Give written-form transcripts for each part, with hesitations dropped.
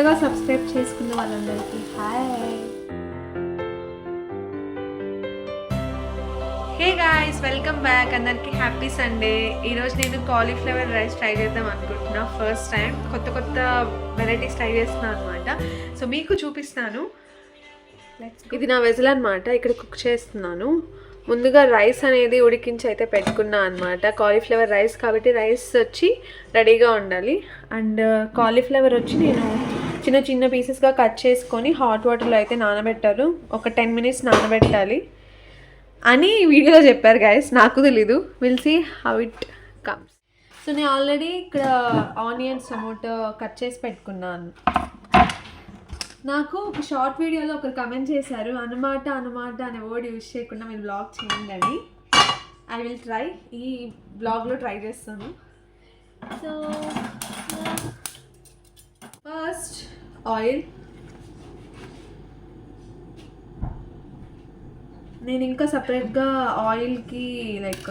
కొత్తగా సబ్స్క్రైబ్ చేసుకున్న వాళ్ళందరికీ hi. Hey guys, welcome back. అందరికీ హ్యాపీ సండే. ఈరోజు నేను కాలీఫ్లవర్ రైస్ ట్రై చేద్దాం అనుకుంటున్నా. ఫస్ట్ టైం కొత్త వెరైటీస్ ట్రై చేస్తున్నాను అనమాట. సో మీకు చూపిస్తాను. ఇది నా వెజల్ అనమాట. ఇక్కడ కుక్ చేస్తున్నాను. ముందుగా రైస్ అనేది ఉడికించి అయితే పెట్టుకున్నా అనమాట. కాలీఫ్లవర్ రైస్ కాబట్టి రైస్ వచ్చి రెడీగా ఉండాలి. అండ్ కాలీఫ్లవర్ వచ్చి నేను చిన్న చిన్న పీసెస్గా కట్ చేసుకొని హాట్ వాటర్లో అయితే నానబెట్టారు. ఒక 10 minutes నానబెట్టాలి అని వీడియోలో చెప్పారు గైస్. నాకు తెలీదు. Will see how it comes. So నేను ఆల్రెడీ ఇక్కడ ఆనియన్స్ టమోటో కట్ చేసి పెట్టుకున్నాను. నాకు ఒక షార్ట్ వీడియోలో ఒకరు కమెంట్ చేశారు, అనమాట అనే వర్డ్ యూజ్ చేయకుండా మీరు బ్లాగ్ చేయండి అని. I will try. ఈ బ్లాగ్లో ట్రై చేస్తాను. So first oil. నేను ఇంకా సపరేట్గా ఆయిల్కి లైక్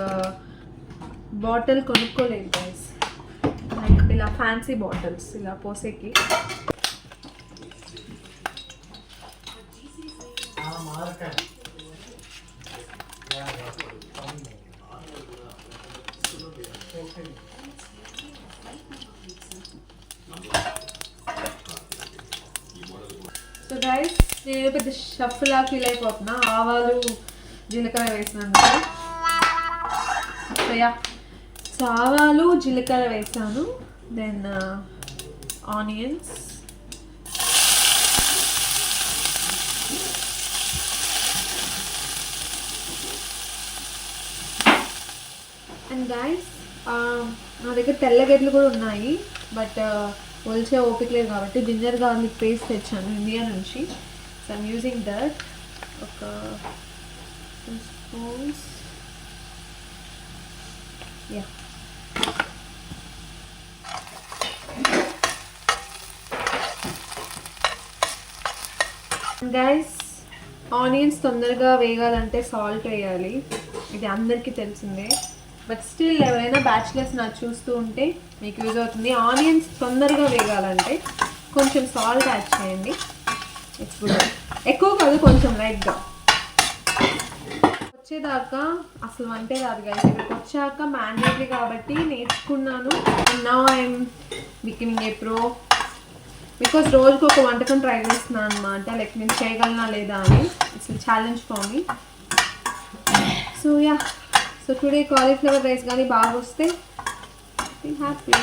బాటిల్ కొనుక్కోలేదు గైస్. లైక్ ఇలా ఫ్యాన్సీ బాటిల్స్ ఇలా పోసేకి. సో గైస్, నేను పెద్ద షఫ్లా ఫీల్ అయిపోతున్నా. ఆవాలు జీలకర్ర వేసినాను. సో ఆవాలు జీలకర్ర వేసాను. దెన్ ఆనియన్స్, అండ్ గైస్ నా దగ్గర తెల్లగడ్డలు కూడా ఉన్నాయి, బట్ ఒలిచే ఓపిక లేదు కాబట్టి జింజర్ గార్లిక్ పేస్ట్ తెచ్చాను ఇండియా నుంచి. So I'm using that. ఒక 2 spoons. యా. గైస్, ఆనియన్స్ తొందరగా వేగాలంటే సాల్ట్ వేయాలి. ఇది అందరికీ తెలిసిందే, బట్ స్టిల్ ఎవరైనా బ్యాచిలర్స్ నాకు చూస్తూ ఉంటే మీకు యూజ్ అవుతుంది. ఆనియన్స్ తొందరగా వేగాలంటే కొంచెం సాల్ట్ యాడ్ చేయండి. It's good. ఎక్కువ కాదు, కొంచెం లైట్గా. వచ్చేదాకా అసలు వంటే రాదు గైస్. ఇక్కడికి వచ్చాక మ్యాండేటరీ కాబట్టి నేర్చుకున్నాను. And now I'm becoming a pro. Because రోజుకు ఒక వంటకం ట్రై చేస్తున్నాను అనమాట. లైక్ నేను చేయగలనా లేదా అని. It's challenge for me. So yeah. So today cauliflower rice కానీ బాగా వస్తే happy.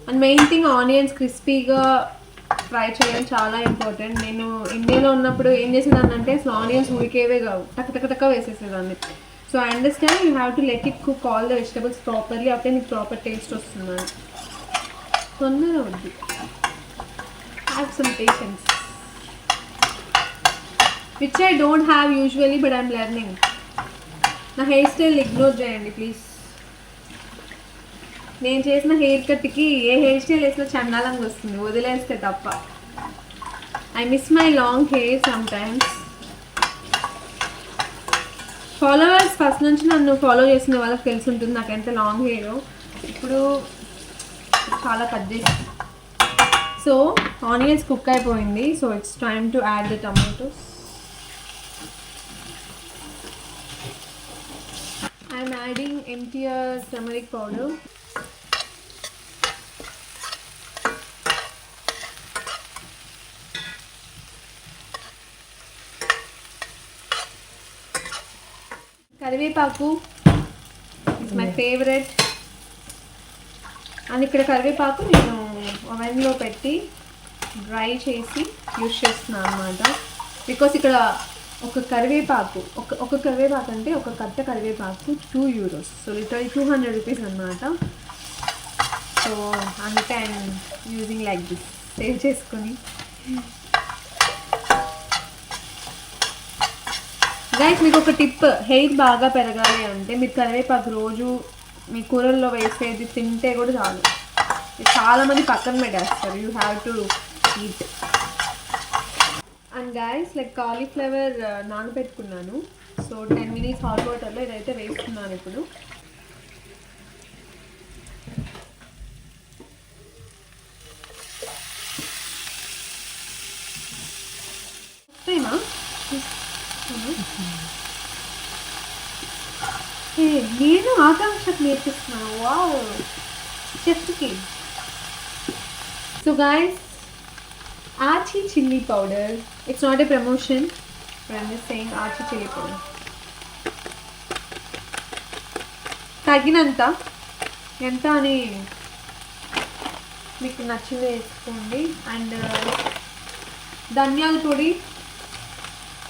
And main thing onions క్రిస్పీగా ఫ్రై చేయడం చాలా ఇంపార్టెంట్. నేను ఇండియాలో ఉన్నప్పుడు ఏం చేసేదాన్ని అంటే అసలు ఆనియన్స్ ఉడికేవే కావు, టక్క వేసేసేదాన్ని. So I understand you have to let it cook all the vegetables properly. అప్పుడే నీకు ప్రాపర్ టేస్ట్ వస్తుందని. తొందరగా వద్దు. Have some patience, which I don't have usually, but I'm learning. నా హెయిర్ స్టైల్ ఇగ్నోర్ చేయండి ప్లీజ్. నేను చేసిన హెయిర్ కట్కి ఏ హెయిర్ స్టైల్ వేసినా చండాలంగా వస్తుంది, వదిలేస్తే తప్ప. I miss my long hair sometimes. Followers first నుంచి నన్ను ఫాలో చేసిన వాళ్ళకి తెలిసి ఉంటుంది నాకెంత లాంగ్ హెయిర్. ఇప్పుడు చాలా కట్ చేసి. సో ఆనియన్స్ కుక్ అయిపోయింది. So it's time to add the tomatoes. I'm adding MTR turmeric powder. కరివేపాకు ఇట్స్ మై ఫేవరెట్. అండ్ ఇక్కడ కరివేపాకు నేను ఓవెన్లో పెట్టి డ్రై చేసి యూస్ చేస్తున్నాను అనమాట. బికాస్ ఇక్కడ ఒక కరివేపాకు అంటే ఒక కట్ట కరివేపాకు 2 euros. సో లిటరలీ 200 rupees అనమాట. సో అందుకే I'm using like this, save చేసుకొని. గైస్, మీకు ఒక టిప్. హెయిర్ బాగా పెరగాలి అంటే మీరు కరివేపాకు రోజు మీ కూరల్లో వేసేది తింటే కూడా చాలు. చాలామంది పక్కన పెట్టేస్తారు. You have to eat. And guys, like cauliflower నానబెట్టుకున్నాను. సో 10 minutes హాట్ వాటర్లో ఇదైతే వేస్తున్నాను ఇప్పుడు. ఏ నేను ఆకాంక్షకు నేర్పిస్తున్నాను. వావ్! చెఫ్‌కి. So guys, Aachi chilli powder. It's not a promotion. But I'm just saying Aachi chilli powder. తగినంత. ఎంత అని మీకు నచ్చింది వేసుకోండి. అండ్ ధనియాల పొడి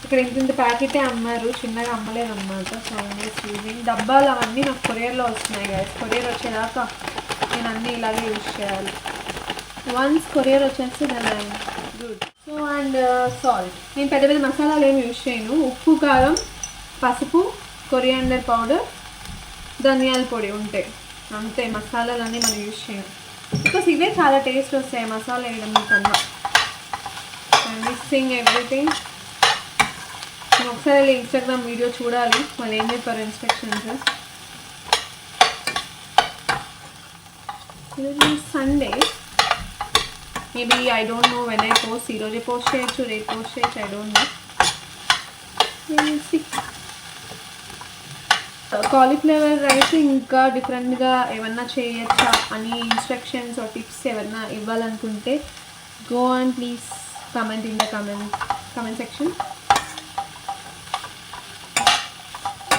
ఇక్కడ ఇంత ప్యాకెటే అమ్మారు, చిన్నగా అమ్మలేదు అనమాట. సో యూజింగ్ డబ్బాలు అవన్నీ నాకు కొరియర్లో వస్తున్నాయి కదా. కొరియర్ వచ్చేదాకా నేను అన్నీ ఇలాగే యూజ్ చేయాలి. వన్స్ కొరియర్ వచ్చేస్తే దాని గుడ్. So and salt. నేను పెద్ద పెద్ద మసాలాలు ఏమి యూజ్ చేయను. ఉప్పు, కారం, పసుపు, కొరియాండర్ పౌడర్, ధనియాల పొడి ఉంటాయి అంతే. మసాలాలన్నీ మనం యూజ్ చేయము బికాస్ ఇవే చాలా టేస్ట్ వస్తాయి మసాలా వేయడం కన్నా. Mixing everything. ఒకసారి ఇన్స్టాగ్రామ్ వీడియో చూడాలి వాళ్ళు ఏం చెప్పారు ఇన్స్ట్రక్షన్స్. ఈరోజు Sunday. Maybe I don't know when I post. ఈరోజే పోస్ట్ చేయొచ్చు, రేపు పోస్ట్ చేయొచ్చు, I don't know. Cauliflower rice ఇంకా డిఫరెంట్గా ఏమన్నా చేయొచ్చా అని ఇన్స్ట్రక్షన్స్ టిప్స్ ఏమన్నా ఇవ్వాలనుకుంటే go and please comment in the comment section.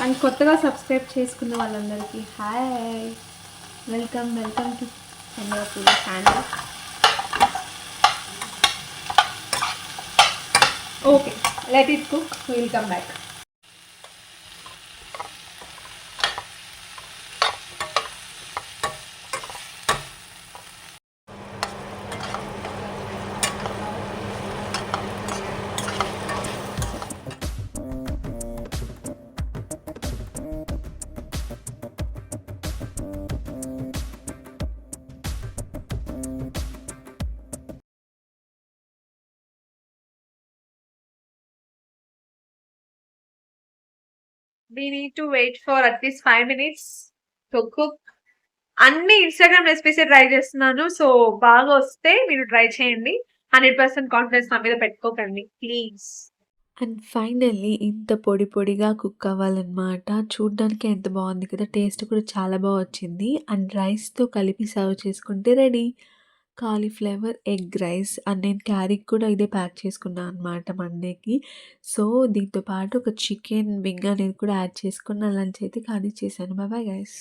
And కొత్తగా సబ్స్క్రైబ్ చేసుకున్న వాళ్ళందరికీ hi, welcome to Chandrapur channel. Okay, let it cook, will come back. We need to wait for at least 5 minutes to cook. అన్ని Instagram recipes try చేస్తున్నాను. So బాగా వస్తే మీరు try చేయండి. 100% confidence నా మీద పెట్టుకోకండి ప్లీజ్. అండ్ ఫైనల్లీ ఇంత పొడి పొడిగా కుక్ అవ్వాలన్నమాట. చూడ్డానికి ఎంత బాగుంది కదా, టేస్ట్ కూడా చాలా బాగా వచ్చింది. అండ్ రైస్తో కలిపి సర్వ్ చేసుకుంటే ready cauliflower egg rice. And నేను క్యారీకి కూడా ఇదే ప్యాక్ చేసుకున్నాను అనమాట మండేకి. సో దీంతో పాటు ఒక చికెన్ వింగ్ అనేది కూడా యాడ్ చేసుకున్న లంచ్ అయితే ఖాళీ చేశాను. Bye bye guys.